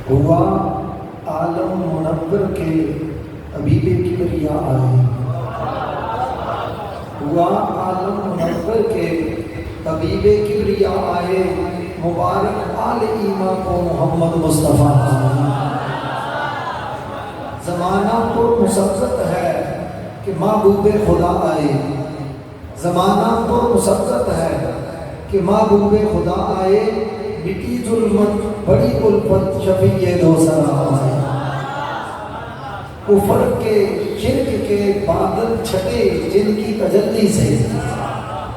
ہوا عالم منور کے حبیب کبریا آئے، ہوا عالم منور کے حبیب کبریا آئے، مبارک آل ایمان کو محمد مصطفیٰ آئے۔ زمانہ تو مسرت ہے کہ محبوب خدا آئے، زمانہ تو مسرت ہے کہ محبوب خدا آئے، مٹی ظلمت بڑی الفت شفیع دو سرا آئے۔ کفر کے شرک کے بادل چھٹے جن کی تجلی سے،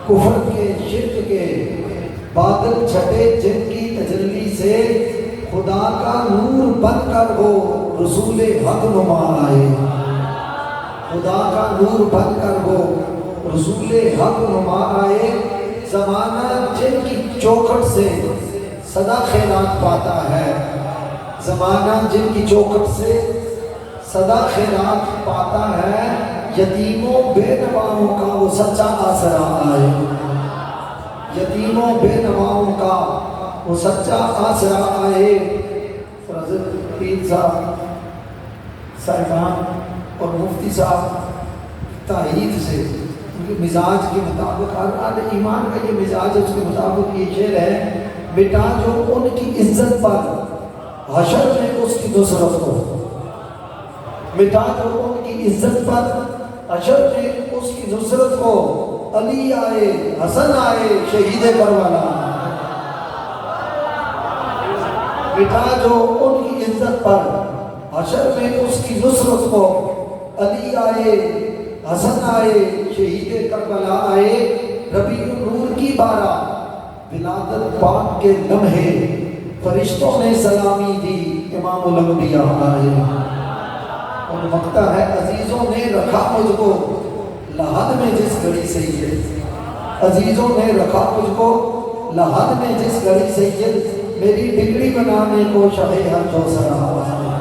کفر کے شرک کے بادل چھٹے جن کی تجلی سے، خدا کا نور بن کر وہ رسول حق نما آئے، خدا کا نور بن کر وہ رسول حق نما آئے۔ زمانہ جن کی چوکھٹ سے صدا خیرات پاتا ہے، زمانہ جن کی چوکھٹ سے صدا خیرات پاتا ہے، یتیموں بے نواؤں کا وہ سچا آسرا آئے، یتیموں بے نواؤں کا وہ سچا آسرا آئے۔ حضرت پیر صاحبان اور مفتی صاحب تائید سے ان کے مزاج کے مطابق، ہر ایمان کا یہ مزاج ہے، اس کے مطابق یہ شعر ہے: بیٹا جو ان کی عزت پر حشر میں اس کی نصرت ہو، بیٹا جو ان کی عزت پر حشر میں اس کی نصرت ہو، علی آئے حسن آئے شہید کربلا، بیٹا جو ان کی عزت پر حشر میں اس کی نصرت ہو، علی آئے حسن آئے شہید کربلا آئے۔ ربیع النور کی بارہ ولادت پاک کے لمحے، فرشتوں نے سلامی دی امام الانبیاء آئے۔ اور مقطع ہے: عزیزوں نے رکھا مجھ کو لحد میں جس گھڑی سید، عزیزوں نے رکھا مجھ کو لحد میں جس گھڑی سید، میری بگڑی بنانے کو شہ ہر جو سرا آئے۔